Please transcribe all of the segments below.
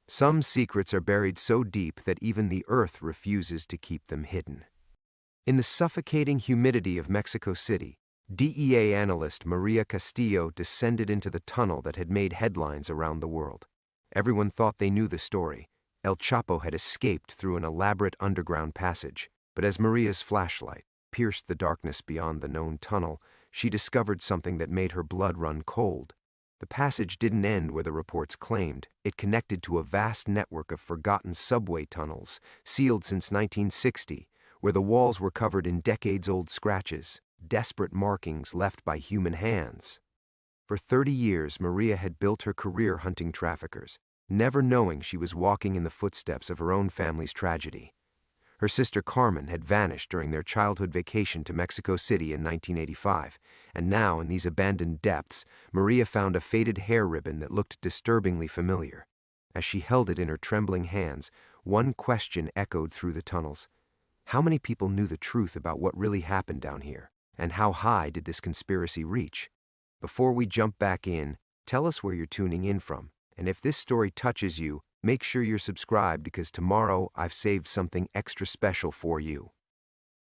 Some secrets are buried so deep that even the earth refuses to keep them hidden. In the suffocating humidity of Mexico City, DEA analyst Maria Castillo descended into the tunnel that had made headlines around the world. Everyone thought they knew the story. El Chapo had escaped through an elaborate underground passage, but as Maria's flashlight pierced the darkness beyond the known tunnel, she discovered something that made her blood run cold. The passage didn't end where the reports claimed. It connected to a vast network of forgotten subway tunnels, sealed since 1960, where the walls were covered in decades-old scratches, desperate markings left by human hands. For 30 years, Maria had built her career hunting traffickers, never knowing she was walking in the footsteps of her own family's tragedy. Her sister Carmen had vanished during their childhood vacation to Mexico City in 1985, and now, in these abandoned depths, Maria found a faded hair ribbon that looked disturbingly familiar. As she held it in her trembling hands, one question echoed through the tunnels. How many people knew the truth about what really happened down here, and how high did this conspiracy reach? Before we jump back in, tell us where you're tuning in from, and if this story touches you, make sure you're subscribed because tomorrow I've saved something extra special for you.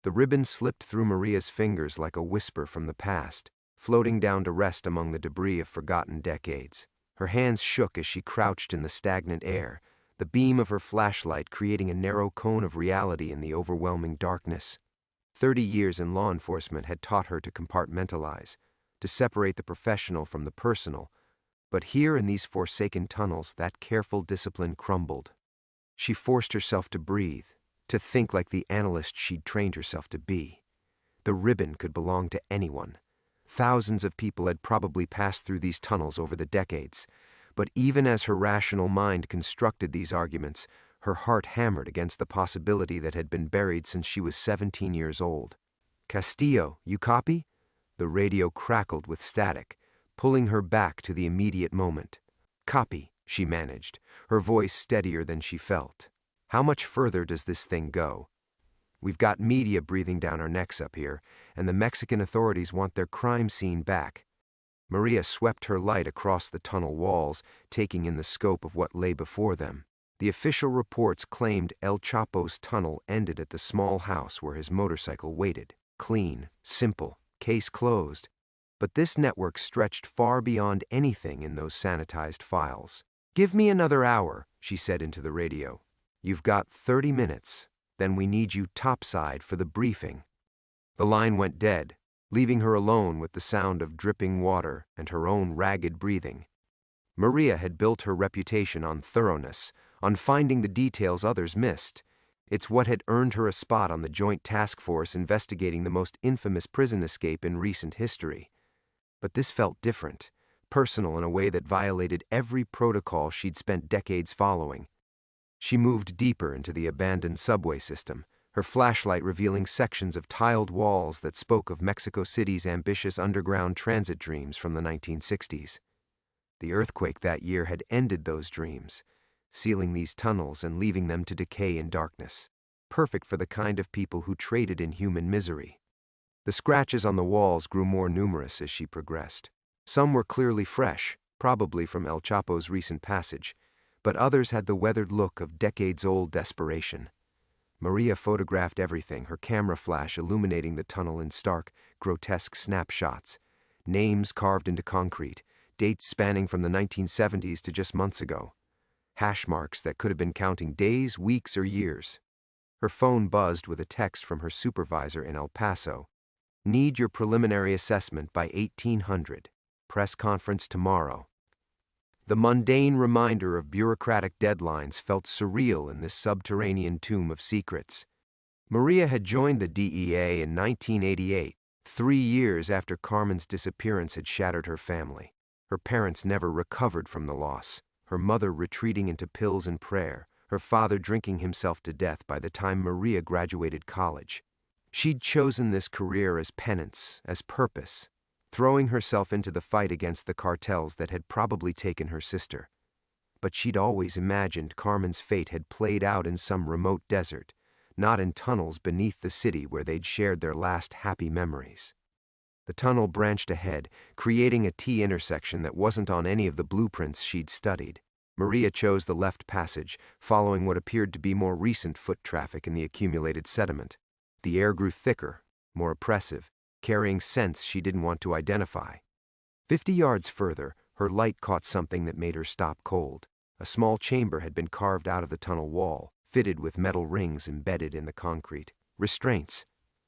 The ribbon slipped through Maria's fingers like a whisper from the past, floating down to rest among the debris of forgotten decades. Her hands shook as she crouched in the stagnant air, the beam of her flashlight creating a narrow cone of reality in the overwhelming darkness. 30 years in law enforcement had taught her to compartmentalize, to separate the professional from the personal, but here in these forsaken tunnels, that careful discipline crumbled. She forced herself to breathe, to think like the analyst she'd trained herself to be. The ribbon could belong to anyone. Thousands of people had probably passed through these tunnels over the decades, but even as her rational mind constructed these arguments, her heart hammered against the possibility that had been buried since she was 17 years old. "Castillo, you copy?" The radio crackled with static, pulling her back to the immediate moment. "Copy," she managed, her voice steadier than she felt. "How much further does this thing go? We've got media breathing down our necks up here, and the Mexican authorities want their crime scene back." Maria swept her light across the tunnel walls, taking in the scope of what lay before them. The official reports claimed El Chapo's tunnel ended at the small house where his motorcycle waited. Clean, simple, case closed. But this network stretched far beyond anything in those sanitized files. "Give me another hour," she said into the radio. "You've got 30 minutes. Then we need you topside for the briefing." The line went dead, leaving her alone with the sound of dripping water and her own ragged breathing. Maria had built her reputation on thoroughness, on finding the details others missed. It's what had earned her a spot on the Joint Task Force investigating the most infamous prison escape in recent history. But this felt different, personal in a way that violated every protocol she'd spent decades following. She moved deeper into the abandoned subway system, her flashlight revealing sections of tiled walls that spoke of Mexico City's ambitious underground transit dreams from the 1960s. The earthquake that year had ended those dreams, sealing these tunnels and leaving them to decay in darkness, perfect for the kind of people who traded in human misery. The scratches on the walls grew more numerous as she progressed. Some were clearly fresh, probably from El Chapo's recent passage, but others had the weathered look of decades-old desperation. Maria photographed everything, her camera flash illuminating the tunnel in stark, grotesque snapshots. Names carved into concrete, dates spanning from the 1970s to just months ago. Hash marks that could have been counting days, weeks, or years. Her phone buzzed with a text from her supervisor in El Paso. "Need your preliminary assessment by 1800. Press conference tomorrow." The mundane reminder of bureaucratic deadlines felt surreal in this subterranean tomb of secrets. Maria had joined the DEA in 1988, 3 years after Carmen's disappearance had shattered her family. Her parents never recovered from the loss, her mother retreating into pills and prayer, her father drinking himself to death by the time Maria graduated college. She'd chosen this career as penance, as purpose, throwing herself into the fight against the cartels that had probably taken her sister. But she'd always imagined Carmen's fate had played out in some remote desert, not in tunnels beneath the city where they'd shared their last happy memories. The tunnel branched ahead, creating a T intersection that wasn't on any of the blueprints she'd studied. Maria chose the left passage, following what appeared to be more recent foot traffic in the accumulated sediment. The air grew thicker, more oppressive, carrying scents she didn't want to identify. 50 yards further, her light caught something that made her stop cold. A small chamber had been carved out of the tunnel wall, fitted with metal rings embedded in the concrete. Restraints.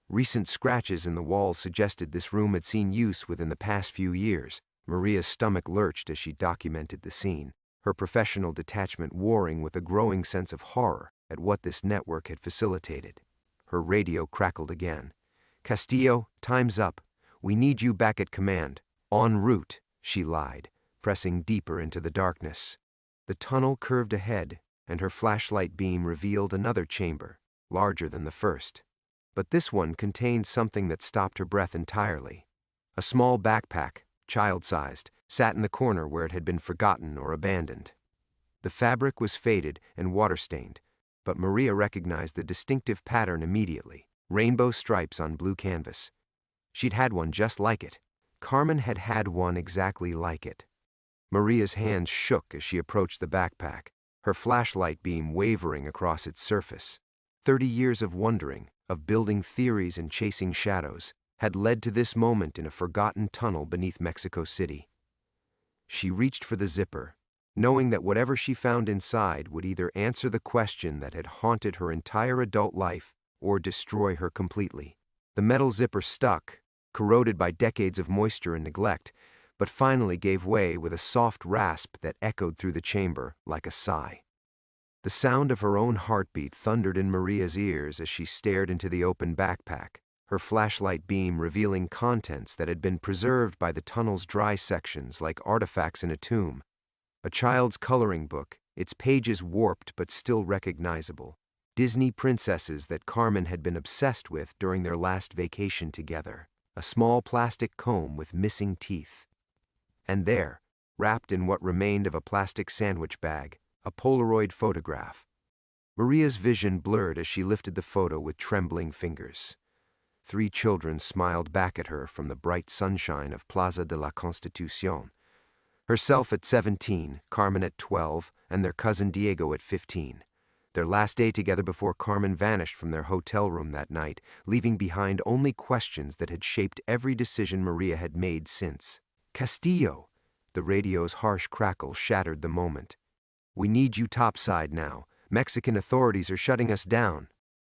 Recent scratches in the walls suggested this room had seen use within the past few years. Maria's stomach lurched as she documented the scene, her professional detachment warring with a growing sense of horror at what this network had facilitated. Her radio crackled again. "Castillo, time's up. We need you back at command. En route," she lied, pressing deeper into the darkness. The tunnel curved ahead, and her flashlight beam revealed another chamber, larger than the first. But this one contained something that stopped her breath entirely. A small backpack, child-sized, sat in the corner where it had been forgotten or abandoned. The fabric was faded and water-stained, but Maria recognized the distinctive pattern immediately: rainbow stripes on blue canvas. She'd had one just like it. Carmen had had one exactly like it. Maria's hands shook as she approached the backpack, her flashlight beam wavering across its surface. 30 years of wondering, of building theories and chasing shadows, had led to this moment in a forgotten tunnel beneath Mexico City. She reached for the zipper, knowing that whatever she found inside would either answer the question that had haunted her entire adult life or destroy her completely. The metal zipper stuck, corroded by decades of moisture and neglect, but finally gave way with a soft rasp that echoed through the chamber like a sigh. The sound of her own heartbeat thundered in Maria's ears as she stared into the open backpack, her flashlight beam revealing contents that had been preserved by the tunnel's dry sections like artifacts in a tomb. A child's coloring book, its pages warped but still recognizable. Disney princesses that Carmen had been obsessed with during their last vacation together. A small plastic comb with missing teeth. And there, wrapped in what remained of a plastic sandwich bag, a Polaroid photograph. Maria's vision blurred as she lifted the photo with trembling fingers. 3 children smiled back at her from the bright sunshine of Plaza de la Constitución. Herself at 17, Carmen at 12, and their cousin Diego at 15. Their last day together before Carmen vanished from their hotel room that night, leaving behind only questions that had shaped every decision Maria had made since. "Castillo!" The radio's harsh crackle shattered the moment. "We need you topside now. Mexican authorities are shutting us down."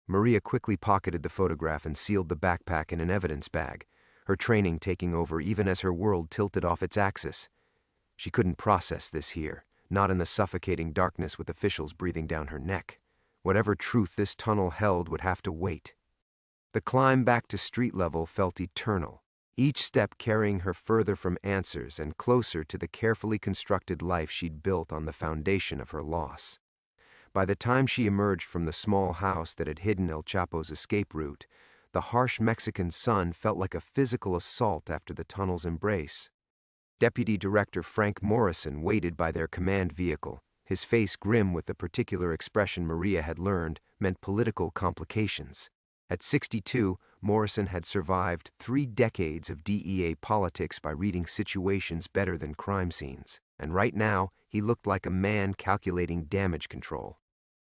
Maria quickly pocketed the photograph and sealed the backpack in an evidence bag, her training taking over even as her world tilted off its axis. She couldn't process this here, not in the suffocating darkness with officials breathing down her neck. Whatever truth this tunnel held would have to wait. The climb back to street level felt eternal, each step carrying her further from answers and closer to the carefully constructed life she'd built on the foundation of her loss. By the time she emerged from the small house that had hidden El Chapo's escape route, the harsh Mexican sun felt like a physical assault after the tunnel's embrace. Deputy Director Frank Morrison waited by their command vehicle, his face grim with the particular expression Maria had learned meant political complications. At 62, Morrison had survived 3 decades of DEA politics by reading situations better than crime scenes, and right now he looked like a man calculating damage control.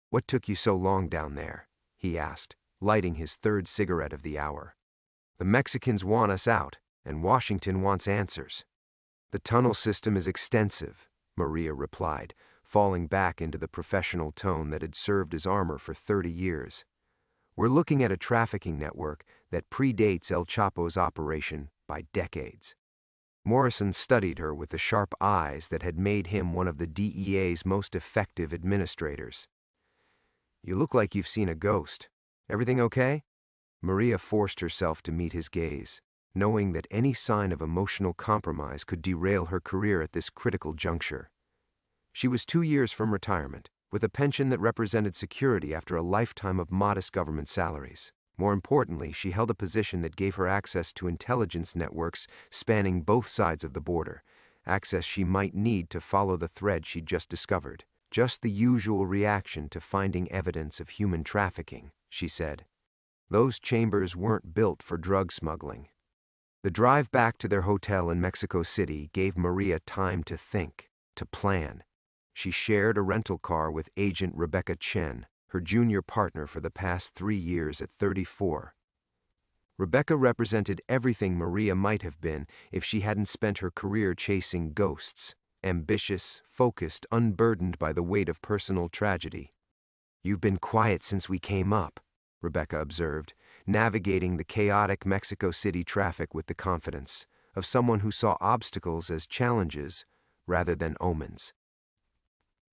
"What took you so long down there?" he asked, lighting his 3rd cigarette of the hour. "The Mexicans want us out, and Washington wants answers." "The tunnel system is extensive," Maria replied, falling back into the professional tone that had served as armor for 30 years. "We're looking at a trafficking network that predates El Chapo's operation by decades." Morrison studied her with the sharp eyes that had made him one of the DEA's most effective administrators. "You look like you've seen a ghost. Everything okay?" Maria forced herself to meet his gaze, knowing that any sign of emotional compromise could derail her career at this critical juncture. She was 2 years from retirement, with a pension that represented security after a lifetime of modest government salaries. More importantly, she held a position that gave her access to intelligence networks spanning both sides of the border, access she might need to follow the thread she'd just discovered. "Just the usual reaction to finding evidence of human trafficking," she said. "Those chambers weren't built for drug smuggling." The drive back to their hotel in Mexico City gave Maria time to think, to plan. She shared a rental car with agent Rebecca Chen, her junior partner for the past 3 years at 34. Rebecca represented everything Maria might have been if she hadn't spent her career chasing ghosts, ambitious, focused, unburdened by the weight of personal tragedy. "You've been quiet since we came up," Rebecca observed, navigating the chaotic Mexico City traffic with the confidence of someone who saw obstacles as challenges rather than omens.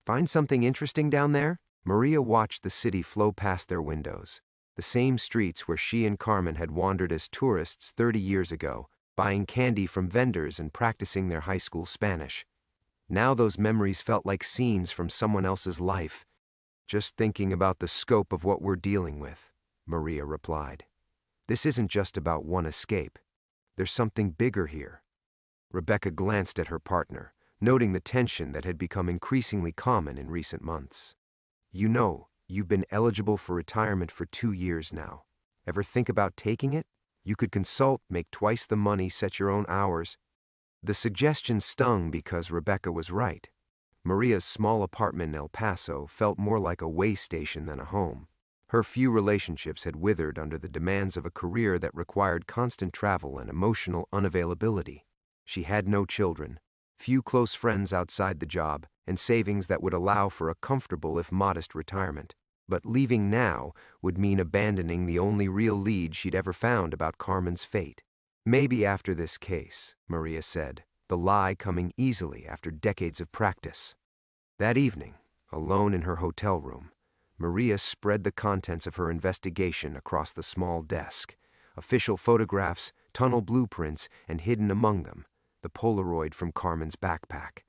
"Find something interesting down there?" Maria watched the city flow past their windows, the same streets where she and Carmen had wandered as tourists 30 years ago, buying candy from vendors and practicing their high school Spanish. Now those memories felt like scenes from someone else's life. "Just thinking about the scope of what we're dealing with," Maria replied. "This isn't just about one escape. There's something bigger here." Rebecca glanced at her partner, noting the tension that had become increasingly common in recent months. "You know, you've been eligible for retirement for 2 years now. Ever think about taking it? You could consult, make twice the money, set your own hours." The suggestion stung because Rebecca was right. Maria's small apartment in El Paso felt more like a way station than a home. Her few relationships had withered under the demands of a career that required constant travel and emotional unavailability. She had no children, few close friends outside the job, and savings that would allow for a comfortable if modest retirement. But leaving now would mean abandoning the only real lead she'd ever found about Carmen's fate. "Maybe after this case," Maria said, the lie coming easily after decades of practice. That evening, alone in her hotel room, Maria spread the contents of her investigation across the small desk, official photographs, tunnel blueprints, and hidden among them, the Polaroid from Carmen's backpack.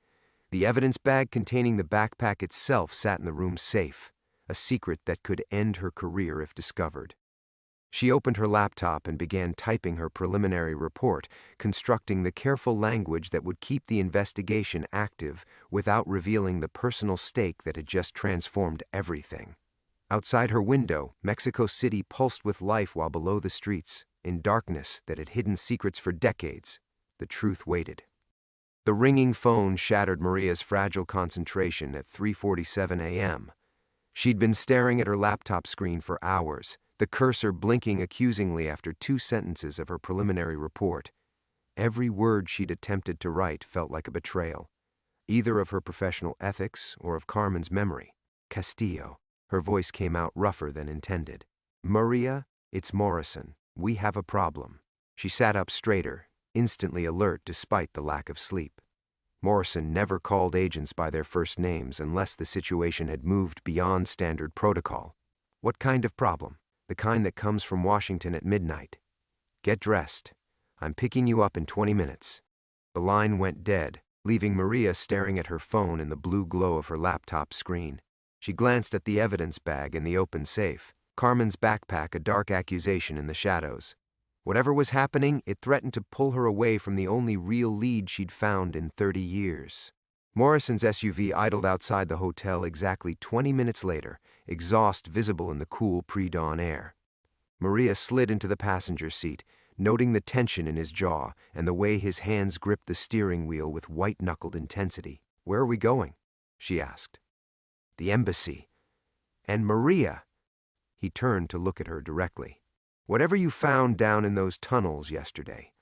The evidence bag containing the backpack itself sat in the room's safe, a secret that could end her career if discovered. She opened her laptop and began typing her preliminary report, constructing the careful language that would keep the investigation active without revealing the personal stake that had just transformed everything. Outside her window, Mexico City pulsed with life, while below the streets, in darkness that had hidden secrets for decades, the truth waited. The ringing phone shattered Maria's fragile concentration at 3:47 a.m. She'd been staring at her laptop screen for hours, the cursor blinking accusingly after 2 sentences of her preliminary report. Every word she'd attempted to write felt like a betrayal, either of her professional ethics or of Carmen's memory. "Castillo." Her voice came out rougher than intended. "Maria, it's Morrison. We have a problem." She sat up straighter, instantly alert despite the lack of sleep. Morrison never called agents by their first names unless the situation had moved beyond standard protocol. "What kind of problem?" "The kind that comes from Washington at midnight. Get dressed. I'm picking you up in 20 minutes. The line went dead, leaving Maria staring at her phone in the blue glow of her laptop screen. She glanced at the evidence bag in the open safe, Carmen's backpack a dark accusation in the shadows. Whatever was happening, it threatened to pull her away from the only real lead she'd found in 30 years. Morrison's SUV idled outside the hotel exactly 20 minutes later, exhaust visible in the cool pre-dawn air. Maria slid into the passenger seat, noting the tension in his jaw and the way his hands gripped the steering wheel with white-knuckled intensity. "Where are we going?" she asked. "The embassy." "And Maria?" He turned to look at her directly. "Whatever you found down in those tunnels yesterday,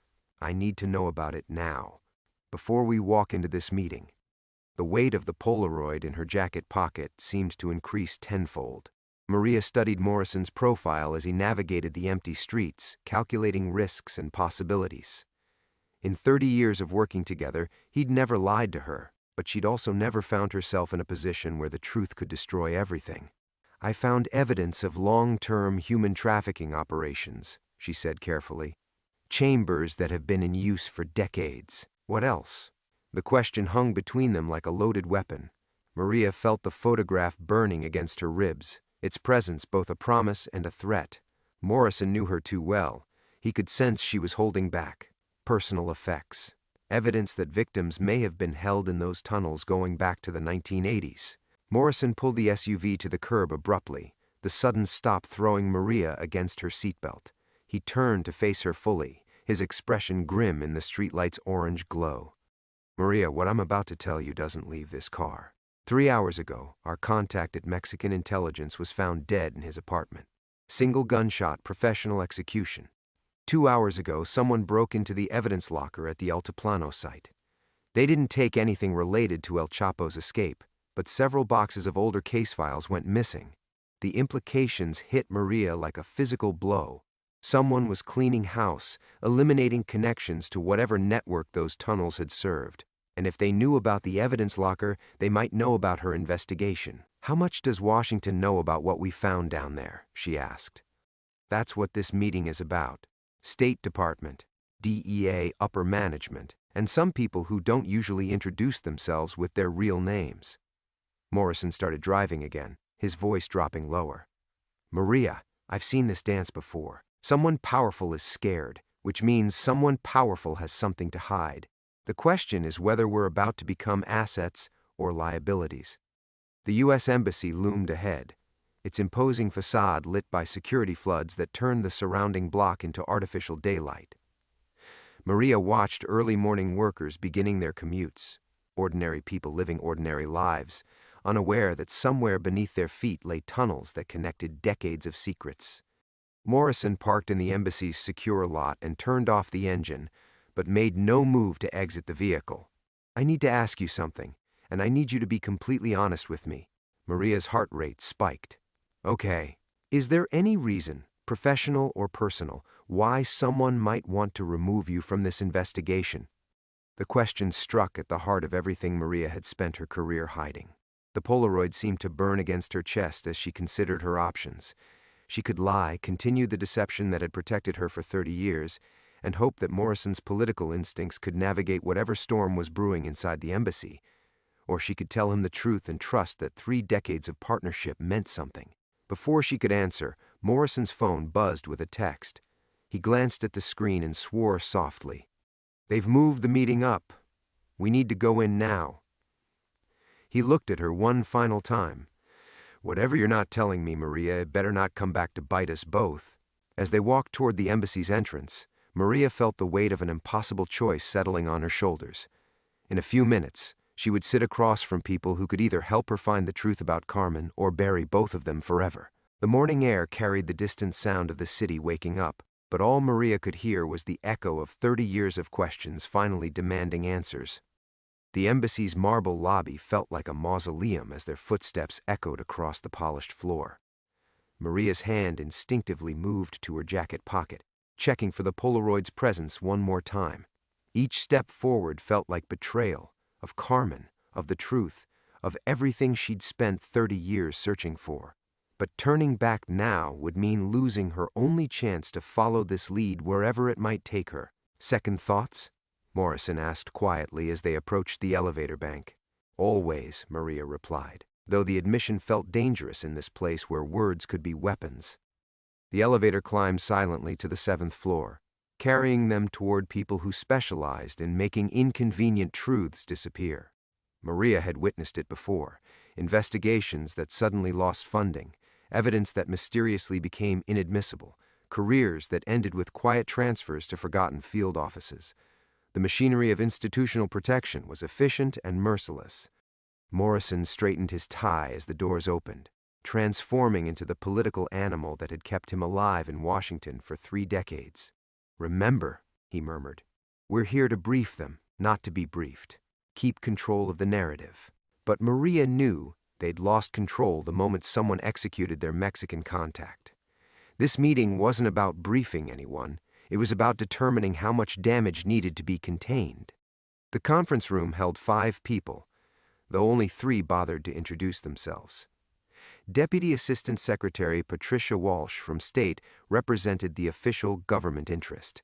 I need to know about it now, before we walk into this meeting." The weight of the Polaroid in her jacket pocket seemed to increase tenfold. Maria studied Morrison's profile as he navigated the empty streets, calculating risks and possibilities. In 30 years of working together, he'd never lied to her, but she'd also never found herself in a position where the truth could destroy everything. "I found evidence of long-term human trafficking operations," she said carefully. "Chambers that have been in use for decades. What else?" The question hung between them like a loaded weapon. Maria felt the photograph burning against her ribs, its presence both a promise and a threat. Morrison knew her too well. He could sense she was holding back. Personal effects. Evidence that victims may have been held in those tunnels going back to the 1980s. Morrison pulled the SUV to the curb abruptly, the sudden stop throwing Maria against her seatbelt. He turned to face her fully, his expression grim in the streetlight's orange glow. "Maria, what I'm about to tell you doesn't leave this car." 3 hours ago, our contact at Mexican intelligence was found dead in his apartment. Single gunshot, professional execution. 2 hours ago, someone broke into the evidence locker at the Altiplano site. They didn't take anything related to El Chapo's escape, but several boxes of older case files went missing. The implications hit Maria like a physical blow. Someone was cleaning house, eliminating connections to whatever network those tunnels had served. And if they knew about the evidence locker, they might know about her investigation. "How much does Washington know about what we found down there?" she asked. That's what this meeting is about. State Department, DEA upper management, and some people who don't usually introduce themselves with their real names. Morrison started driving again, his voice dropping lower. "Maria, I've seen this dance before. Someone powerful is scared, which means someone powerful has something to hide. The question is whether we're about to become assets or liabilities." The U.S. Embassy loomed ahead, its imposing facade lit by security floods that turned the surrounding block into artificial daylight. Maria watched early morning workers beginning their commutes, ordinary people living ordinary lives, unaware that somewhere beneath their feet lay tunnels that connected decades of secrets. Morrison parked in the embassy's secure lot and turned off the engine, but made no move to exit the vehicle. "I need to ask you something, and I need you to be completely honest with me." Maria's heart rate spiked. "Okay. Is there any reason, professional or personal, why someone might want to remove you from this investigation?" The question struck at the heart of everything Maria had spent her career hiding. The Polaroid seemed to burn against her chest as she considered her options. She could lie, continue the deception that had protected her for 30 years, and hope that Morrison's political instincts could navigate whatever storm was brewing inside the embassy. Or she could tell him the truth and trust that 3 decades of partnership meant something. Before she could answer, Morrison's phone buzzed with a text. He glanced at the screen and swore softly. "They've moved the meeting up. We need to go in now." He looked at her one final time. "Whatever you're not telling me, Maria, it better not come back to bite us both." As they walked toward the embassy's entrance, Maria felt the weight of an impossible choice settling on her shoulders. In a few minutes, she would sit across from people who could either help her find the truth about Carmen or bury both of them forever. The morning air carried the distant sound of the city waking up, but all Maria could hear was the echo of 30 years of questions finally demanding answers. The embassy's marble lobby felt like a mausoleum as their footsteps echoed across the polished floor. Maria's hand instinctively moved to her jacket pocket, checking for the Polaroid's presence one more time. Each step forward felt like betrayal of Carmen, of the truth, of everything she'd spent 30 years searching for. But turning back now would mean losing her only chance to follow this lead wherever it might take her. "Second thoughts?" Morrison asked quietly as they approached the elevator bank. "Always," Maria replied, though the admission felt dangerous in this place where words could be weapons. The elevator climbed silently to the 7th floor, carrying them toward people who specialized in making inconvenient truths disappear. Maria had witnessed it before, investigations that suddenly lost funding, evidence that mysteriously became inadmissible, careers that ended with quiet transfers to forgotten field offices. The machinery of institutional protection was efficient and merciless. Morrison straightened his tie as the doors opened, transforming into the political animal that had kept him alive in Washington for 3 decades. "Remember," he murmured, "we're here to brief them, not to be briefed. Keep control of the narrative." But Maria knew they'd lost control the moment someone executed their Mexican contact. This meeting wasn't about briefing anyone. It was about determining how much damage needed to be contained. The conference room held 5 people, though only 3 bothered to introduce themselves. Deputy Assistant Secretary Patricia Walsh from State represented the official government interest.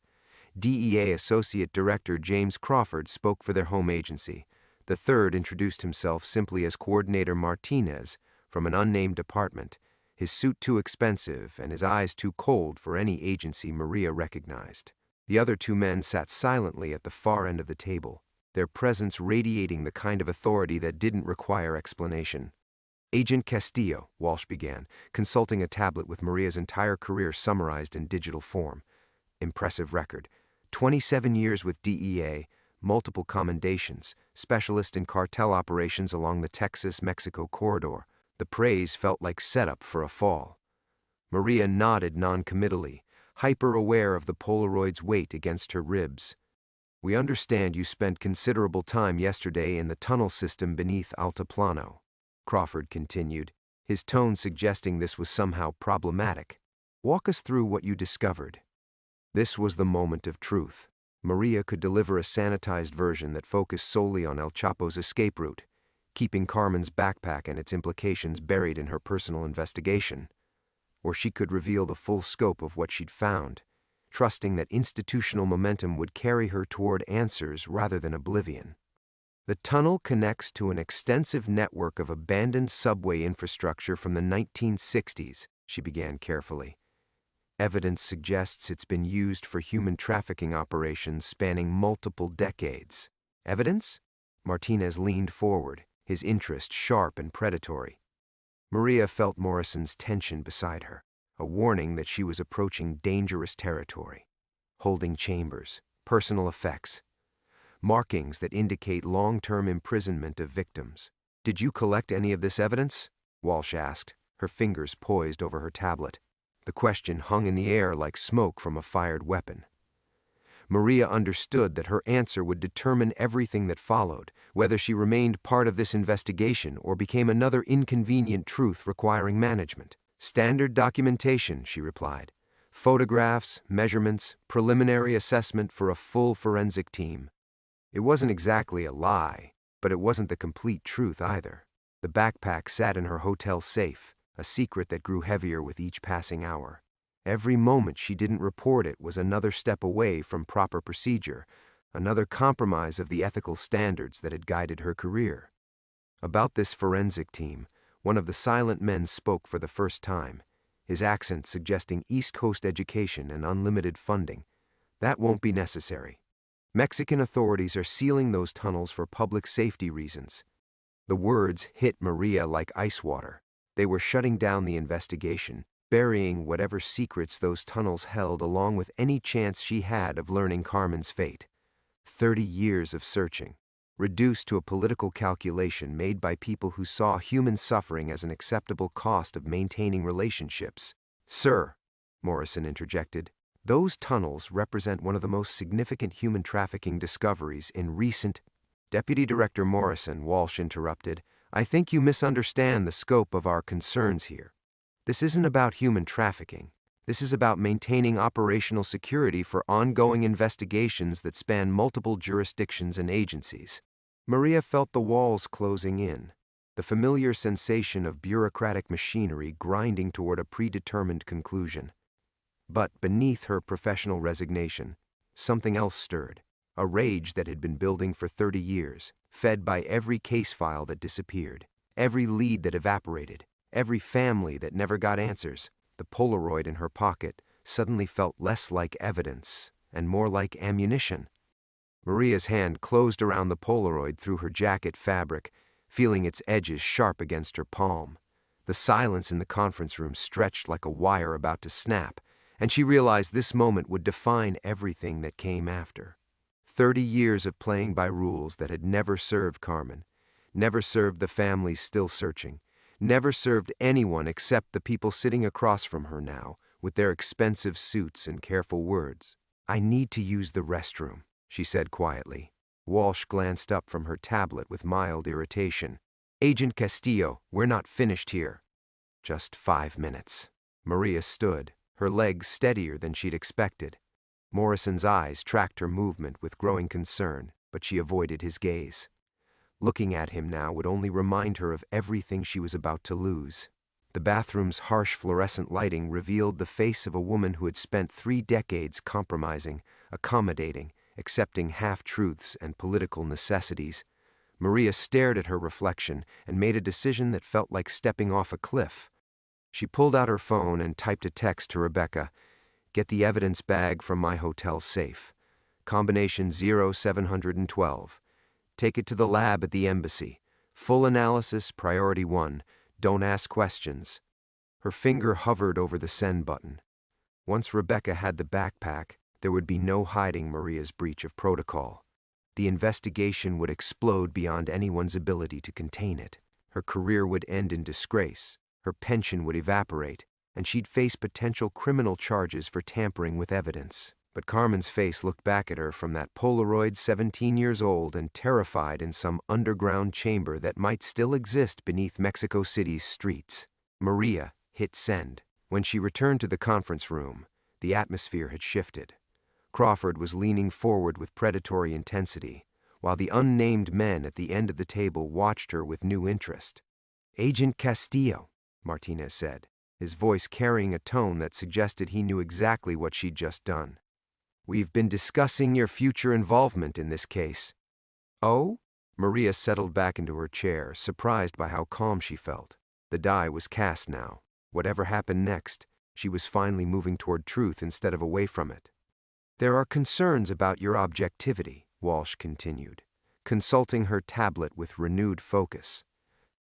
DEA Associate Director James Crawford spoke for their home agency. The third introduced himself simply as Coordinator Martinez from an unnamed department, his suit too expensive and his eyes too cold for any agency Maria recognized. The other 2 men sat silently at the far end of the table, their presence radiating the kind of authority that didn't require explanation. "Agent Castillo," Walsh began, consulting a tablet with Maria's entire career summarized in digital form. Impressive record. 27 years with DEA, multiple commendations, specialist in cartel operations along the Texas-Mexico corridor. The praise felt like setup for a fall. Maria nodded non-committally, hyper-aware of the Polaroid's weight against her ribs. "We understand you spent considerable time yesterday in the tunnel system beneath Altiplano," Crawford continued, his tone suggesting this was somehow problematic. "Walk us through what you discovered." This was the moment of truth. Maria could deliver a sanitized version that focused solely on El Chapo's escape route, keeping Carmen's backpack and its implications buried in her personal investigation. Or she could reveal the full scope of what she'd found, trusting that institutional momentum would carry her toward answers rather than oblivion. "The tunnel connects to an extensive network of abandoned subway infrastructure from the 1960s, she began carefully. "Evidence suggests it's been used for human trafficking operations spanning multiple decades." "Evidence?" Martinez leaned forward, his interest sharp and predatory. Maria felt Morrison's tension beside her, a warning that she was approaching dangerous territory. Holding chambers, personal effects, markings that indicate long-term imprisonment of victims. "Did you collect any of this evidence?" Walsh asked, her fingers poised over her tablet. The question hung in the air like smoke from a fired weapon. Maria understood that her answer would determine everything that followed, whether she remained part of this investigation or became another inconvenient truth requiring management. "Standard documentation," she replied. "Photographs, measurements, preliminary assessment for a full forensic team." It wasn't exactly a lie, but it wasn't the complete truth either. The backpack sat in her hotel safe, a secret that grew heavier with each passing hour. Every moment she didn't report it was another step away from proper procedure, another compromise of the ethical standards that had guided her career. About this forensic team, one of the silent men spoke for the first time, his accent suggesting East Coast education and unlimited funding. "That won't be necessary. Mexican authorities are sealing those tunnels for public safety reasons." The words hit Maria like ice water. They were shutting down the investigation, burying whatever secrets those tunnels held along with any chance she had of learning Carmen's fate. 30 years of searching, reduced to a political calculation made by people who saw human suffering as an acceptable cost of maintaining relationships. "Sir," Morrison interjected, "those tunnels represent one of the most significant human trafficking discoveries in recent—" "Deputy Director Morrison," Walsh interrupted, "I think you misunderstand the scope of our concerns here. This isn't about human trafficking. This is about maintaining operational security for ongoing investigations that span multiple jurisdictions and agencies." Maria felt the walls closing in, the familiar sensation of bureaucratic machinery grinding toward a predetermined conclusion. But beneath her professional resignation, something else stirred, a rage that had been building for 30 years, fed by every case file that disappeared, every lead that evaporated, every family that never got answers. The Polaroid in her pocket suddenly felt less like evidence and more like ammunition. Maria's hand closed around the Polaroid through her jacket fabric, feeling its edges sharp against her palm. The silence in the conference room stretched like a wire about to snap, and she realized this moment would define everything that came after. 30 years of playing by rules that had never served Carmen, never served the families still searching, never served anyone except the people sitting across from her now, with their expensive suits and careful words. "I need to use the restroom," she said quietly. Walsh glanced up from her tablet with mild irritation. "Agent Castillo, we're not finished here." "Just 5 minutes." Maria stood, her legs steadier than she'd expected. Morrison's eyes tracked her movement with growing concern, but she avoided his gaze. Looking at him now would only remind her of everything she was about to lose. The bathroom's harsh fluorescent lighting revealed the face of a woman who had spent 3 decades compromising, accommodating, accepting half-truths and political necessities. Maria stared at her reflection and made a decision that felt like stepping off a cliff. She pulled out her phone and typed a text to Rebecca. "Get the evidence bag from my hotel safe. Combination 0712. Take it to the lab at the embassy. Full analysis, priority 1. Don't ask questions." Her finger hovered over the send button. Once Rebecca had the backpack, there would be no hiding Maria's breach of protocol. The investigation would explode beyond anyone's ability to contain it. Her career would end in disgrace, her pension would evaporate, and she'd face potential criminal charges for tampering with evidence. But Carmen's face looked back at her from that Polaroid, 17 years old and terrified in some underground chamber that might still exist beneath Mexico City's streets. Maria hit send. When she returned to the conference room, the atmosphere had shifted. Crawford was leaning forward with predatory intensity, while the unnamed men at the end of the table watched her with new interest. "Agent Castillo," Martinez said, his voice carrying a tone that suggested he knew exactly what she'd just done. "We've been discussing your future involvement in this case." "Oh?" Maria settled back into her chair, surprised by how calm she felt. The die was cast now. Whatever happened next, she was finally moving toward truth instead of away from it. "There are concerns about your objectivity," Walsh continued, consulting her tablet with renewed focus.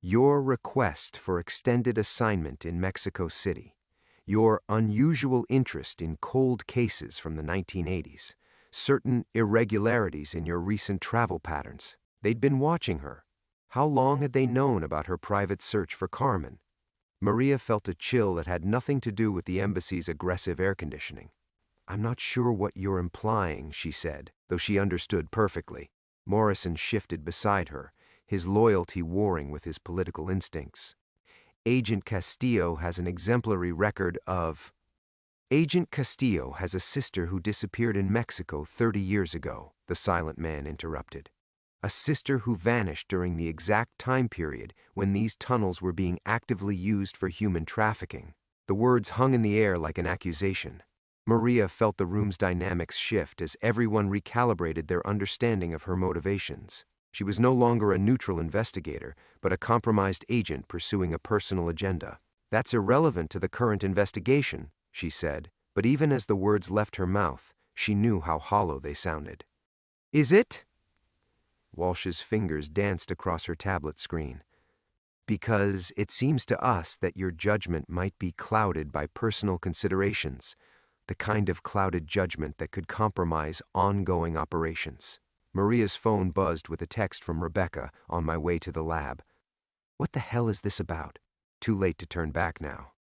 "Your request for extended assignment in Mexico City, your unusual interest in cold cases from the 1980s, certain irregularities in your recent travel patterns. They'd been watching her. How long had they known about her private search for Carmen?" Maria felt a chill that had nothing to do with the embassy's aggressive air conditioning. "I'm not sure what you're implying," she said, though she understood perfectly. Morrison shifted beside her, his loyalty warring with his political instincts. "Agent Castillo has an exemplary record of—" "Agent Castillo has a sister who disappeared in Mexico 30 years ago," the silent man interrupted. "A sister who vanished during the exact time period when these tunnels were being actively used for human trafficking." The words hung in the air like an accusation. Maria felt the room's dynamics shift as everyone recalibrated their understanding of her motivations. She was no longer a neutral investigator, but a compromised agent pursuing a personal agenda. "That's irrelevant to the current investigation," she said, but even as the words left her mouth, she knew how hollow they sounded. "Is it?" Walsh's fingers danced across her tablet screen. "Because it seems to us that your judgment might be clouded by personal considerations, the kind of clouded judgment that could compromise ongoing operations." Maria's phone buzzed with a text from Rebecca on my way to the lab. "What the hell is this about?" Too late to turn back now.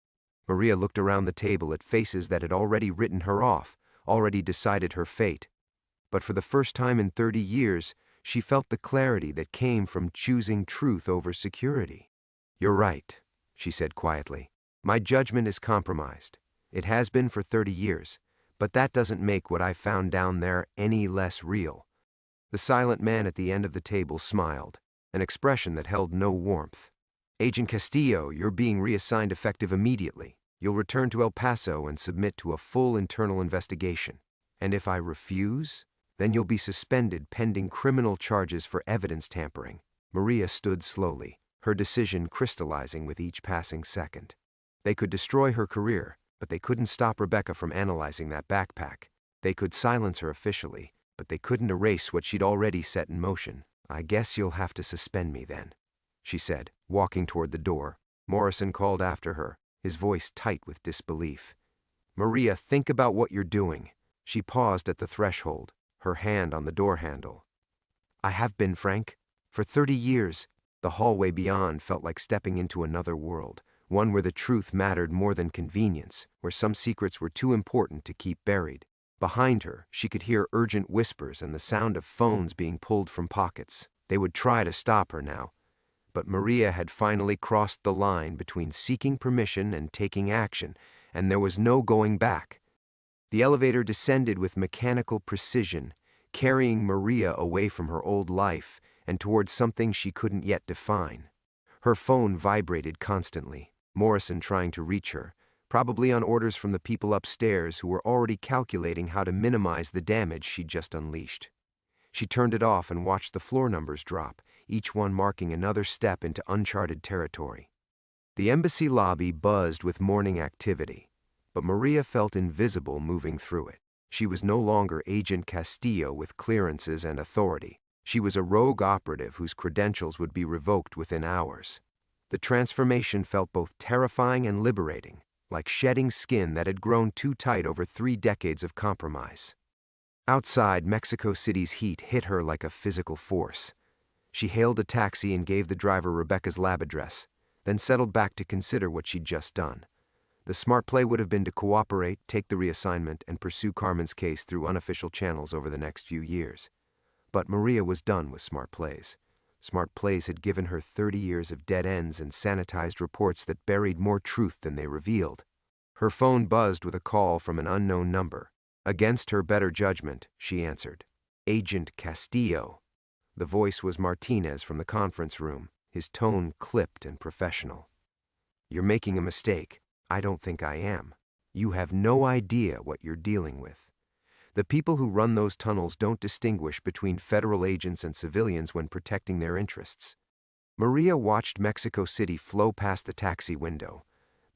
Maria looked around the table at faces that had already written her off, already decided her fate. But for the first time in 30 years, she felt the clarity that came from choosing truth over security. "You're right," she said quietly. "My judgment is compromised. It has been for 30 years, but that doesn't make what I found down there any less real." The silent man at the end of the table smiled, an expression that held no warmth. "Agent Castillo, you're being reassigned effective immediately. You'll return to El Paso and submit to a full internal investigation. And if I refuse, then you'll be suspended pending criminal charges for evidence tampering." Maria stood slowly, her decision crystallizing with each passing second. They could destroy her career, but they couldn't stop Rebecca from analyzing that backpack. They could silence her officially, but they couldn't erase what she'd already set in motion. "I guess you'll have to suspend me then," she said, walking toward the door. Morrison called after her, his voice tight with disbelief. "Maria, think about what you're doing." She paused at the threshold, her hand on the door handle. "I have been, Frank. For 30 years, the hallway beyond felt like stepping into another world, one where the truth mattered more than convenience, where some secrets were too important to keep buried." Behind her, she could hear urgent whispers and the sound of phones being pulled from pockets. They would try to stop her now. But Maria had finally crossed the line between seeking permission and taking action, and there was no going back. The elevator descended with mechanical precision, carrying Maria away from her old life and towards something she couldn't yet define. Her phone vibrated constantly, Morrison trying to reach her, probably on orders from the people upstairs who were already calculating how to minimize the damage she'd just unleashed. She turned it off and watched the floor numbers drop, each one marking another step into uncharted territory. The embassy lobby buzzed with morning activity, but Maria felt invisible moving through it. She was no longer Agent Castillo with clearances and authority. She was a rogue operative whose credentials would be revoked within hours. The transformation felt both terrifying and liberating, like shedding skin that had grown too tight over 3 decades of compromise. Outside, Mexico City's heat hit her like a physical force. She hailed a taxi and gave the driver Rebecca's lab address, then settled back to consider what she'd just done. The smart play would have been to cooperate, take the reassignment, and pursue Carmen's case through unofficial channels over the next few years. But Maria was done with smart plays. Smart plays had given her 30 years of dead ends and sanitized reports that buried more truth than they revealed. Her phone buzzed with a call from an unknown number. Against her better judgment, she answered. Agent Castillo. The voice was Martinez from the conference room, his tone clipped and professional. You're making a mistake. I don't think I am. You have no idea what you're dealing with. The people who run those tunnels don't distinguish between federal agents and civilians when protecting their interests. Maria watched Mexico City flow past the taxi window.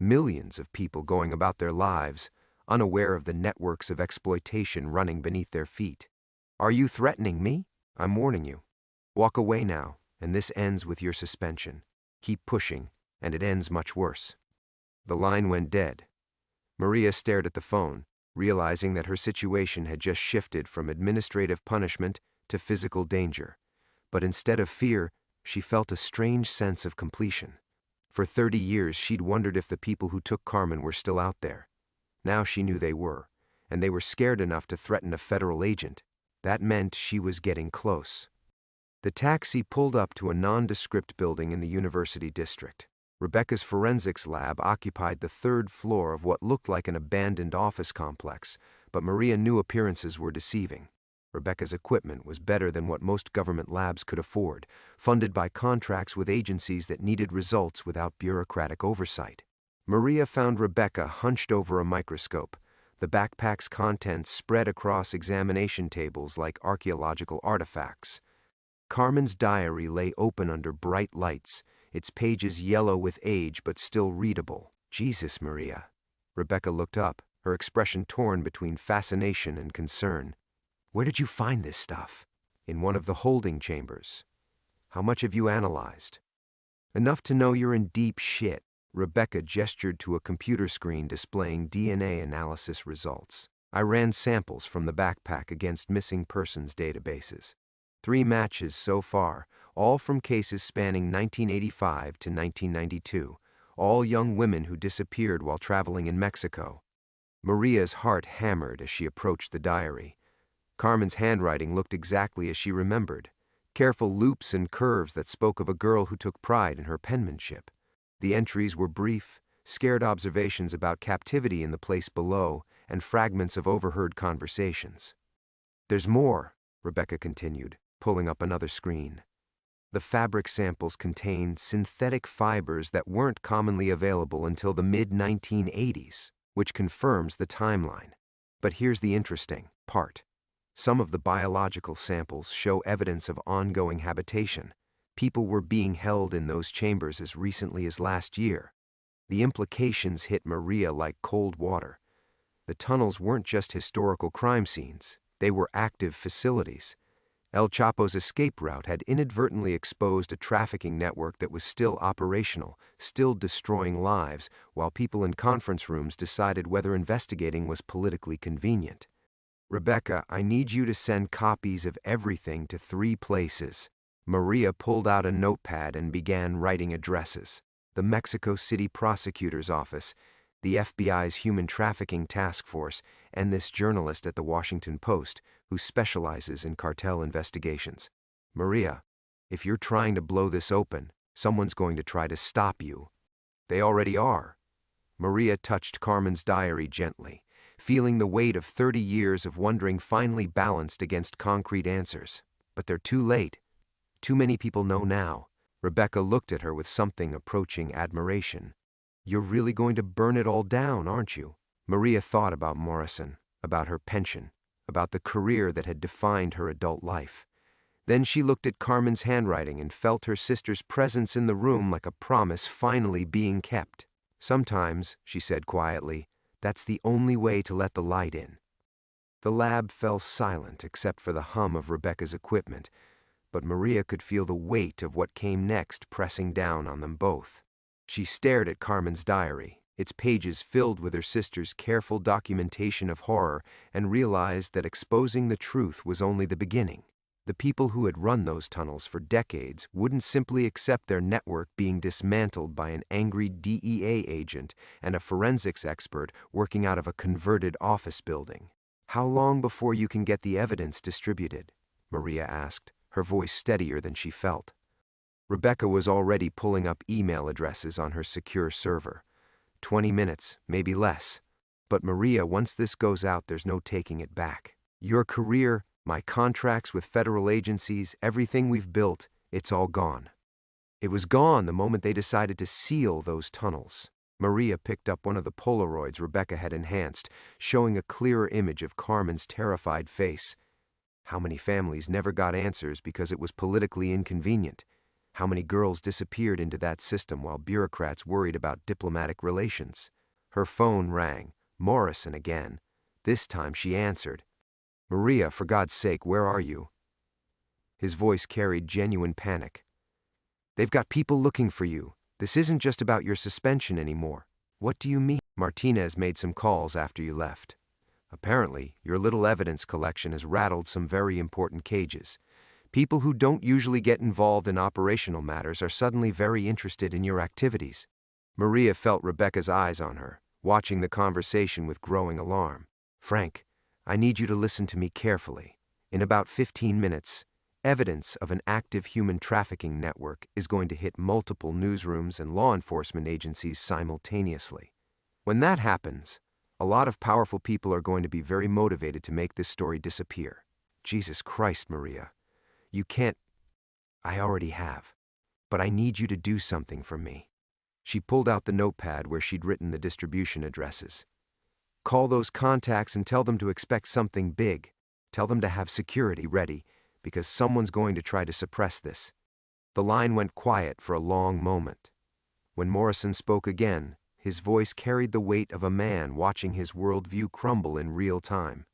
Millions of people going about their lives, unaware of the networks of exploitation running beneath their feet. Are you threatening me? I'm warning you. Walk away now, and this ends with your suspension. Keep pushing, and it ends much worse. The line went dead. Maria stared at the phone, realizing that her situation had just shifted from administrative punishment to physical danger. But instead of fear, she felt a strange sense of completion. For 30 years, she'd wondered if the people who took Carmen were still out there. Now she knew they were, and they were scared enough to threaten a federal agent. That meant she was getting close. The taxi pulled up to a nondescript building in the university district. Rebecca's forensics lab occupied the 3rd floor of what looked like an abandoned office complex, but Maria knew appearances were deceiving. Rebecca's equipment was better than what most government labs could afford, funded by contracts with agencies that needed results without bureaucratic oversight. Maria found Rebecca hunched over a microscope, the backpack's contents spread across examination tables like archaeological artifacts. Carmen's diary lay open under bright lights, its pages yellow with age but still readable. Jesus, Maria. Rebecca looked up, her expression torn between fascination and concern. Where did you find this stuff? In one of the holding chambers. How much have you analyzed? Enough to know you're in deep shit. Rebecca gestured to a computer screen displaying DNA analysis results. I ran samples from the backpack against missing persons databases. 3 matches so far, all from cases spanning 1985 to 1992, all young women who disappeared while traveling in Mexico. Maria's heart hammered as she approached the diary. Carmen's handwriting looked exactly as she remembered, careful loops and curves that spoke of a girl who took pride in her penmanship. The entries were brief, scared observations about captivity in the place below, and fragments of overheard conversations. There's more, Rebecca continued, pulling up another screen. The fabric samples contained synthetic fibers that weren't commonly available until the mid-1980s, which confirms the timeline. But here's the interesting part. Some of the biological samples show evidence of ongoing habitation. People were being held in those chambers as recently as last year. The implications hit Maria like cold water. The tunnels weren't just historical crime scenes, they were active facilities. El Chapo's escape route had inadvertently exposed a trafficking network that was still operational, still destroying lives, while people in conference rooms decided whether investigating was politically convenient. Rebecca, I need you to send copies of everything to 3 places. Maria pulled out a notepad and began writing addresses. The Mexico City Prosecutor's Office, the FBI's Human Trafficking Task Force, and this journalist at the Washington Post who specializes in cartel investigations. Maria, if you're trying to blow this open, someone's going to try to stop you. They already are. Maria touched Carmen's diary gently, feeling the weight of 30 years of wondering finally balanced against concrete answers. But they're too late. Too many people know now. Rebecca looked at her with something approaching admiration. You're really going to burn it all down, aren't you? Maria thought about Morrison, about her pension, about the career that had defined her adult life. Then she looked at Carmen's handwriting and felt her sister's presence in the room like a promise finally being kept. Sometimes, she said quietly, that's the only way to let the light in. The lab fell silent except for the hum of Rebecca's equipment, but Maria could feel the weight of what came next pressing down on them both. She stared at Carmen's diary, its pages filled with her sister's careful documentation of horror, and realized that exposing the truth was only the beginning. The people who had run those tunnels for decades wouldn't simply accept their network being dismantled by an angry DEA agent and a forensics expert working out of a converted office building. "How long before you can get the evidence distributed?" Maria asked, her voice steadier than she felt. Rebecca was already pulling up email addresses on her secure server. 20 minutes, maybe less. But Maria, once this goes out, there's no taking it back. Your career, my contracts with federal agencies, everything we've built, it's all gone. It was gone the moment they decided to seal those tunnels. Maria picked up one of the Polaroids Rebecca had enhanced, showing a clearer image of Carmen's terrified face. How many families never got answers because it was politically inconvenient? How many girls disappeared into that system while bureaucrats worried about diplomatic relations? Her phone rang. Morrison again. This time she answered. "Maria, for God's sake, where are you?" His voice carried genuine panic. "They've got people looking for you. This isn't just about your suspension anymore." "What do you mean?" "Martinez made some calls after you left. Apparently, your little evidence collection has rattled some very important cages. People who don't usually get involved in operational matters are suddenly very interested in your activities." Maria felt Rebecca's eyes on her, watching the conversation with growing alarm. "Frank, I need you to listen to me carefully. In about 15 minutes, evidence of an active human trafficking network is going to hit multiple newsrooms and law enforcement agencies simultaneously. When that happens, a lot of powerful people are going to be very motivated to make this story disappear." "Jesus Christ, Maria. You can't." "I already have. But I need you to do something for me." She pulled out the notepad where she'd written the distribution addresses. "Call those contacts and tell them to expect something big. Tell them to have security ready, because someone's going to try to suppress this." The line went quiet for a long moment. When Morrison spoke again, his voice carried the weight of a man watching his worldview crumble in real time.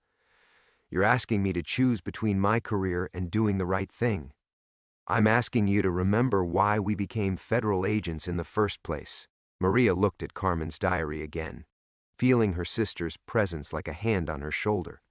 "You're asking me to choose between my career and doing the right thing. I'm asking you to remember why we became federal agents in the first place." Maria looked at Carmen's diary again, feeling her sister's presence like a hand on her shoulder.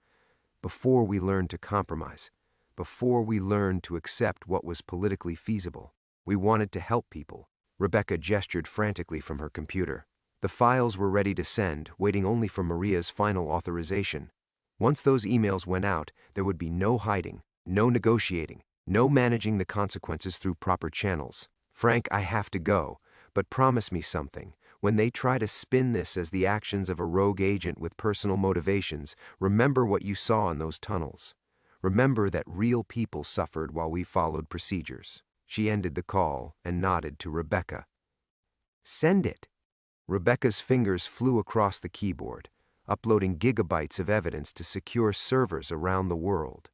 "Before we learned to compromise, before we learned to accept what was politically feasible, we wanted to help people." Rebecca gestured frantically from her computer. The files were ready to send, waiting only for Maria's final authorization. Once those emails went out, there would be no hiding, no negotiating, no managing the consequences through proper channels. "Frank, I have to go, but promise me something. When they try to spin this as the actions of a rogue agent with personal motivations, remember what you saw in those tunnels. Remember that real people suffered while we followed procedures." She ended the call and nodded to Rebecca. "Send it." Rebecca's fingers flew across the keyboard, uploading gigabytes of evidence to secure servers around the world.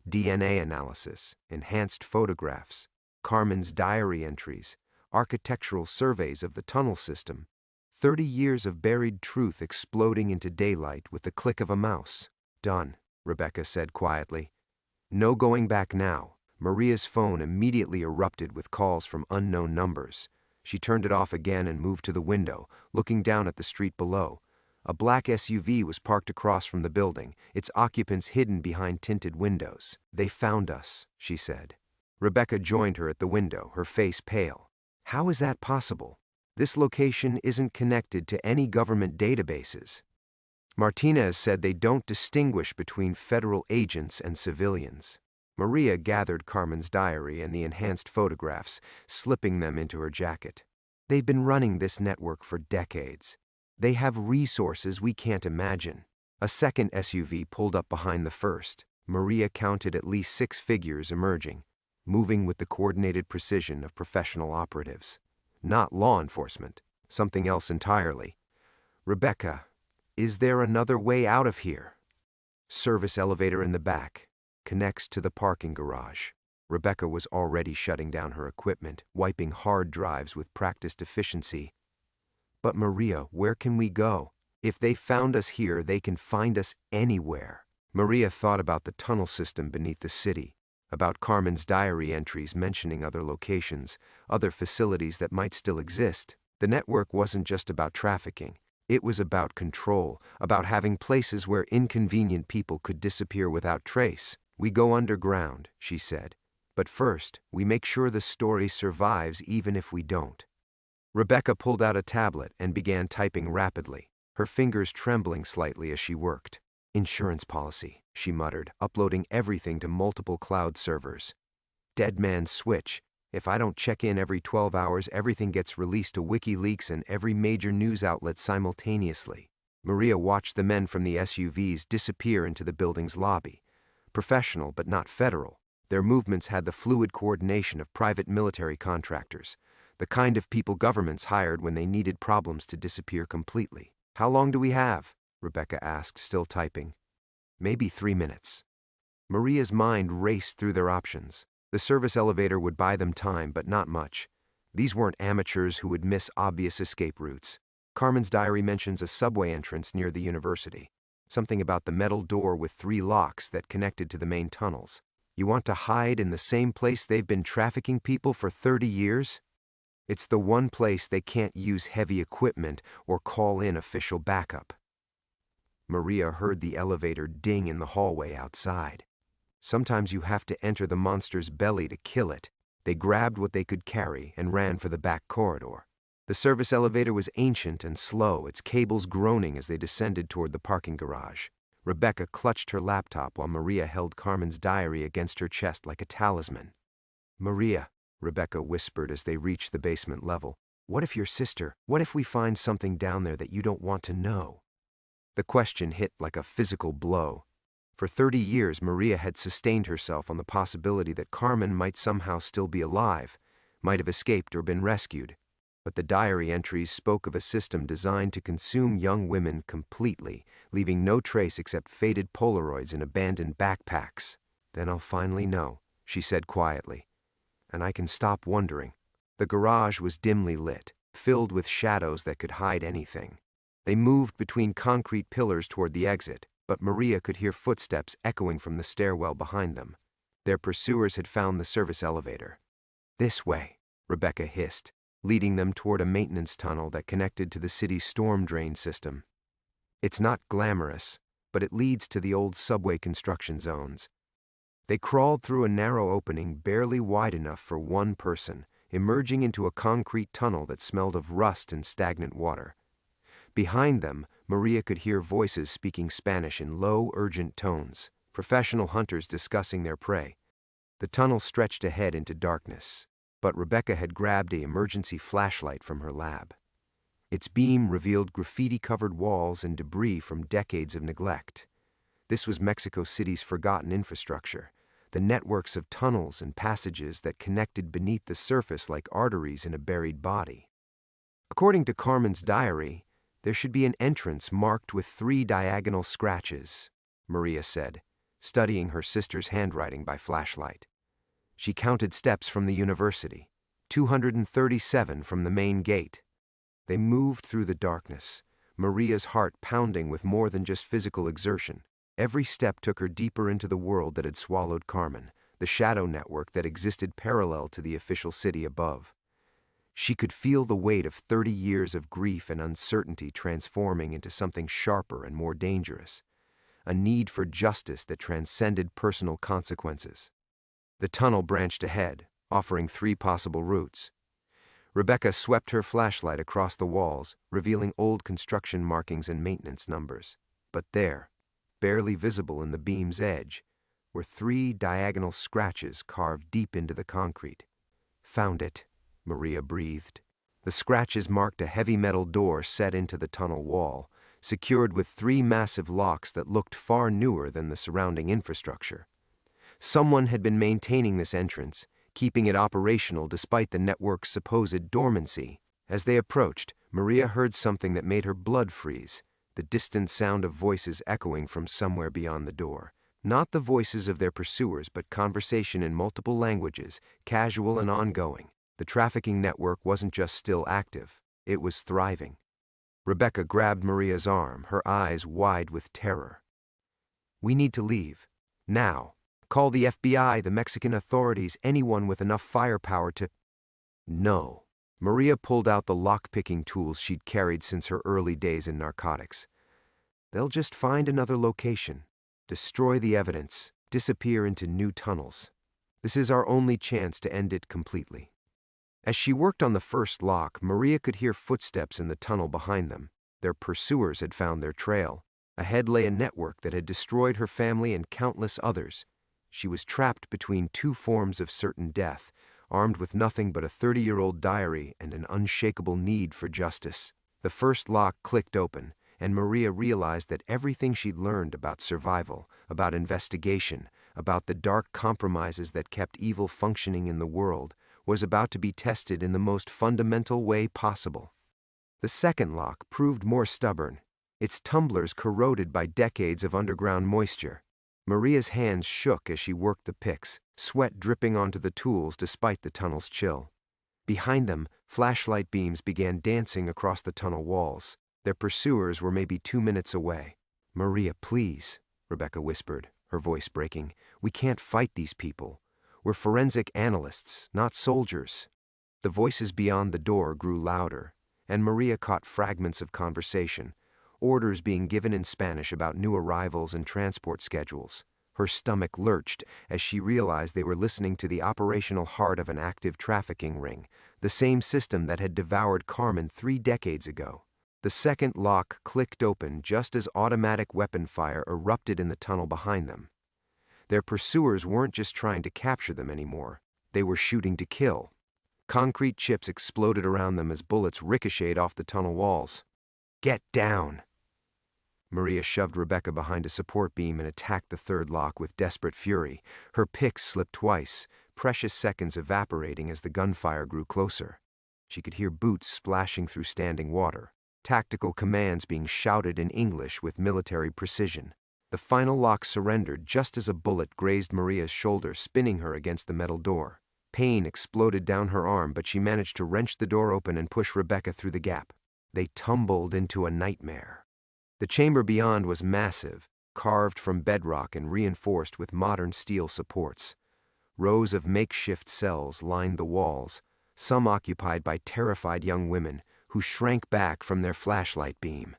DNA analysis, enhanced photographs, Carmen's diary entries, architectural surveys of the tunnel system. 30 years of buried truth exploding into daylight with the click of a mouse. "Done," Rebecca said quietly. "No going back now." Maria's phone immediately erupted with calls from unknown numbers. She turned it off again and moved to the window, looking down at the street below. A black SUV was parked across from the building, its occupants hidden behind tinted windows. "They found us," she said. Rebecca joined her at the window, her face pale. "How is that possible? This location isn't connected to any government databases." Martinez said they don't distinguish between federal agents and civilians. Maria gathered Carmen's diary and the enhanced photographs, slipping them into her jacket. "They've been running this network for decades. They have resources we can't imagine." A second SUV pulled up behind the first. Maria counted at least 6 figures emerging, moving with the coordinated precision of professional operatives. Not law enforcement, something else entirely. "Rebecca, is there another way out of here?" "Service elevator in the back. Connects to the parking garage." Rebecca was already shutting down her equipment, wiping hard drives with practiced efficiency. "But Maria, where can we go? If they found us here, they can find us anywhere." Maria thought about the tunnel system beneath the city, about Carmen's diary entries mentioning other locations, other facilities that might still exist. The network wasn't just about trafficking. It was about control, about having places where inconvenient people could disappear without trace. "We go underground," she said. "But first, we make sure the story survives even if we don't." Rebecca pulled out a tablet and began typing rapidly, her fingers trembling slightly as she worked. "Insurance policy," she muttered, uploading everything to multiple cloud servers. "Dead man's switch. If I don't check in every 12 hours, everything gets released to WikiLeaks and every major news outlet simultaneously." Maria watched the men from the SUVs disappear into the building's lobby. Professional but not federal, their movements had the fluid coordination of private military contractors, the kind of people governments hired when they needed problems to disappear completely. "How long do we have?" Rebecca asked, still typing. "Maybe 3 minutes." Maria's mind raced through their options. The service elevator would buy them time, but not much. These weren't amateurs who would miss obvious escape routes. Carmen's diary mentions a subway entrance near the university. Something about the metal door with 3 locks that connected to the main tunnels. You want to hide in the same place they've been trafficking people for 30 years? It's the one place they can't use heavy equipment or call in official backup. Maria heard the elevator ding in the hallway outside. Sometimes you have to enter the monster's belly to kill it. They grabbed what they could carry and ran for the back corridor. The service elevator was ancient and slow, its cables groaning as they descended toward the parking garage. Rebecca clutched her laptop while Maria held Carmen's diary against her chest like a talisman. "Maria," Rebecca whispered as they reached the basement level, what if we find something down there that you don't want to know?" The question hit like a physical blow. For 30 years, Maria had sustained herself on the possibility that Carmen might somehow still be alive, might have escaped or been rescued. But the diary entries spoke of a system designed to consume young women completely, leaving no trace except faded Polaroids and abandoned backpacks. "Then I'll finally know," she said quietly. "And I can stop wondering." The garage was dimly lit, filled with shadows that could hide anything. They moved between concrete pillars toward the exit, but Maria could hear footsteps echoing from the stairwell behind them. Their pursuers had found the service elevator. "This way," Rebecca hissed, leading them toward a maintenance tunnel that connected to the city's storm drain system. "It's not glamorous, but it leads to the old subway construction zones." They crawled through a narrow opening barely wide enough for one person, emerging into a concrete tunnel that smelled of rust and stagnant water. Behind them, Maria could hear voices speaking Spanish in low, urgent tones, professional hunters discussing their prey. The tunnel stretched ahead into darkness, but Rebecca had grabbed an emergency flashlight from her lab. Its beam revealed graffiti-covered walls and debris from decades of neglect. This was Mexico City's forgotten infrastructure, the networks of tunnels and passages that connected beneath the surface like arteries in a buried body. According to Carmen's diary, there should be an entrance marked with 3 diagonal scratches, Maria said, studying her sister's handwriting by flashlight. She counted steps from the university, 237 from the main gate. They moved through the darkness, Maria's heart pounding with more than just physical exertion. Every step took her deeper into the world that had swallowed Carmen, the shadow network that existed parallel to the official city above. She could feel the weight of 30 years of grief and uncertainty transforming into something sharper and more dangerous, a need for justice that transcended personal consequences. The tunnel branched ahead, offering 3 possible routes. Rebecca swept her flashlight across the walls, revealing old construction markings and maintenance numbers. But there, barely visible in the beam's edge, were 3 diagonal scratches carved deep into the concrete. "Found it," Maria breathed. The scratches marked a heavy metal door set into the tunnel wall, secured with 3 massive locks that looked far newer than the surrounding infrastructure. Someone had been maintaining this entrance, keeping it operational despite the network's supposed dormancy. As they approached, Maria heard something that made her blood freeze, the distant sound of voices echoing from somewhere beyond the door. Not the voices of their pursuers, but conversation in multiple languages, casual and ongoing. The trafficking network wasn't just still active, it was thriving. Rebecca grabbed Maria's arm, her eyes wide with terror. "We need to leave. Now. Call the FBI, the Mexican authorities, anyone with enough firepower to—" "No," Maria pulled out the lock-picking tools she'd carried since her early days in narcotics. They'll just find another location, destroy the evidence, disappear into new tunnels. This is our only chance to end it completely. As she worked on the first lock, Maria could hear footsteps in the tunnel behind them. Their pursuers had found their trail. Ahead lay a network that had destroyed her family and countless others. She was trapped between two forms of certain death, armed with nothing but a 30-year-old diary and an unshakable need for justice. The first lock clicked open, and Maria realized that everything she'd learned about survival, about investigation, about the dark compromises that kept evil functioning in the world, was about to be tested in the most fundamental way possible. The second lock proved more stubborn, its tumblers corroded by decades of underground moisture. Maria's hands shook as she worked the picks, sweat dripping onto the tools despite the tunnel's chill. Behind them, flashlight beams began dancing across the tunnel walls. Their pursuers were maybe 2 minutes away. "Maria, please," Rebecca whispered, her voice breaking. "We can't fight these people. We're forensic analysts, not soldiers." The voices beyond the door grew louder, and Maria caught fragments of conversation, orders being given in Spanish about new arrivals and transport schedules. Her stomach lurched as she realized they were listening to the operational heart of an active trafficking ring, the same system that had devoured Carmen 3 decades ago. The second lock clicked open just as automatic weapon fire erupted in the tunnel behind them. Their pursuers weren't just trying to capture them anymore. They were shooting to kill. Concrete chips exploded around them as bullets ricocheted off the tunnel walls. "Get down!" Maria shoved Rebecca behind a support beam and attacked the third lock with desperate fury. Her picks slipped twice, precious seconds evaporating as the gunfire grew closer. She could hear boots splashing through standing water, tactical commands being shouted in English with military precision. The final lock surrendered just as a bullet grazed Maria's shoulder, spinning her against the metal door. Pain exploded down her arm, but she managed to wrench the door open and push Rebecca through the gap. They tumbled into a nightmare. The chamber beyond was massive, carved from bedrock and reinforced with modern steel supports. Rows of makeshift cells lined the walls, some occupied by terrified young women who shrank back from their flashlight beam.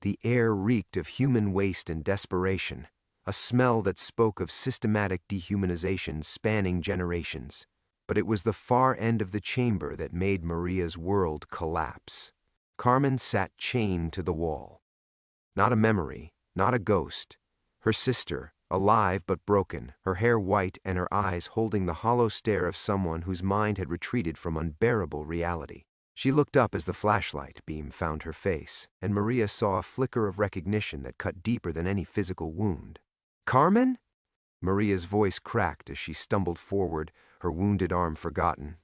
The air reeked of human waste and desperation, a smell that spoke of systematic dehumanization spanning generations. But it was the far end of the chamber that made Maria's world collapse. Carmen sat chained to the wall. Not a memory, not a ghost. Her sister, alive but broken, her hair white and her eyes holding the hollow stare of someone whose mind had retreated from unbearable reality. She looked up as the flashlight beam found her face, and Maria saw a flicker of recognition that cut deeper than any physical wound. "Carmen?" Maria's voice cracked as she stumbled forward, her wounded arm forgotten.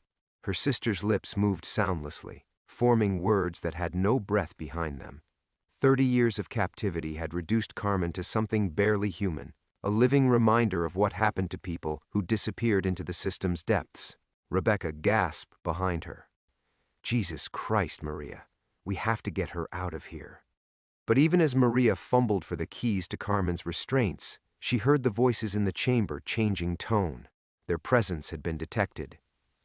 Her sister's lips moved soundlessly, forming words that had no breath behind them. 30 years of captivity had reduced Carmen to something barely human, a living reminder of what happened to people who disappeared into the system's depths. Rebecca gasped behind her. "Jesus Christ, Maria, we have to get her out of here." But even as Maria fumbled for the keys to Carmen's restraints, she heard the voices in the chamber changing tone. Their presence had been detected.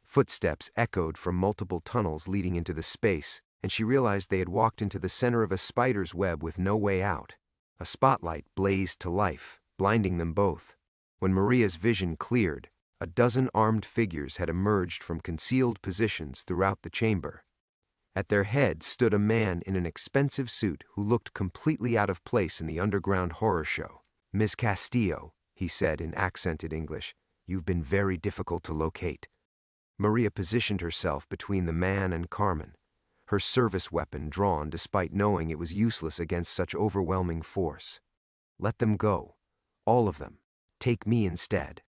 Footsteps echoed from multiple tunnels leading into the space, and she realized they had walked into the center of a spider's web with no way out. A spotlight blazed to life, blinding them both. When Maria's vision cleared, a dozen armed figures had emerged from concealed positions throughout the chamber. At their head stood a man in an expensive suit who looked completely out of place in the underground horror show. "Miss Castillo," he said in accented English, "you've been very difficult to locate." Maria positioned herself between the man and Carmen, her service weapon drawn despite knowing it was useless against such overwhelming force. "Let them go. All of them. Take me instead."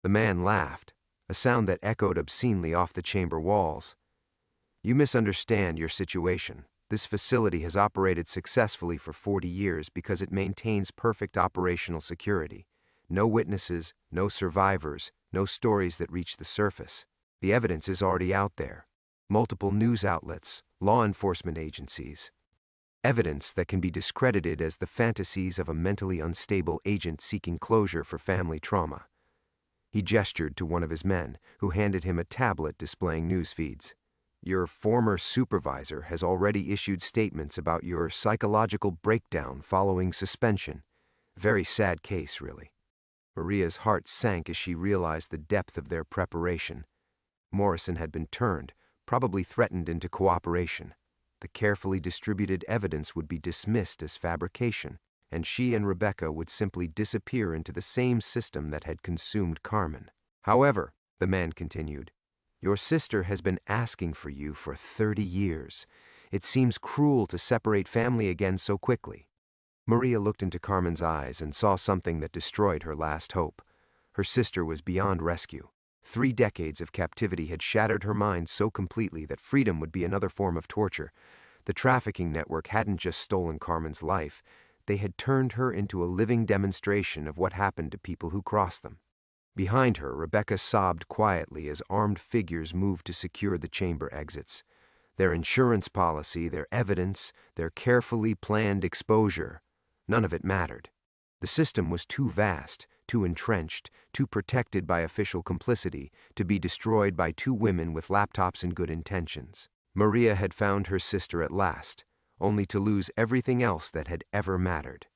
The man laughed, a sound that echoed obscenely off the chamber walls. "You misunderstand your situation. This facility has operated successfully for 40 years because it maintains perfect operational security. No witnesses, no survivors, no stories that reach the surface. The evidence is already out there. Multiple news outlets, law enforcement agencies. Evidence that can be discredited as the fantasies of a mentally unstable agent seeking closure for family trauma." He gestured to one of his men, who handed him a tablet displaying news feeds. Your former supervisor has already issued statements about your psychological breakdown following suspension. Very sad case, really. Maria's heart sank as she realized the depth of their preparation. Morrison had been turned, probably threatened into cooperation. The carefully distributed evidence would be dismissed as fabrication, and she and Rebecca would simply disappear into the same system that had consumed Carmen. However, the man continued, your sister has been asking for you for 30 years. It seems cruel to separate family again so quickly. Maria looked into Carmen's eyes and saw something that destroyed her last hope. Her sister was beyond rescue. 3 decades of captivity had shattered her mind so completely that freedom would be another form of torture. The trafficking network hadn't just stolen Carmen's life, they had turned her into a living demonstration of what happened to people who crossed them. Behind her, Rebecca sobbed quietly as armed figures moved to secure the chamber exits. Their insurance policy, their evidence, their carefully planned exposure, none of it mattered. The system was too vast, too entrenched, too protected by official complicity to be destroyed by 2 women with laptops and good intentions. Maria had found her sister at last, only to lose everything else that had ever mattered.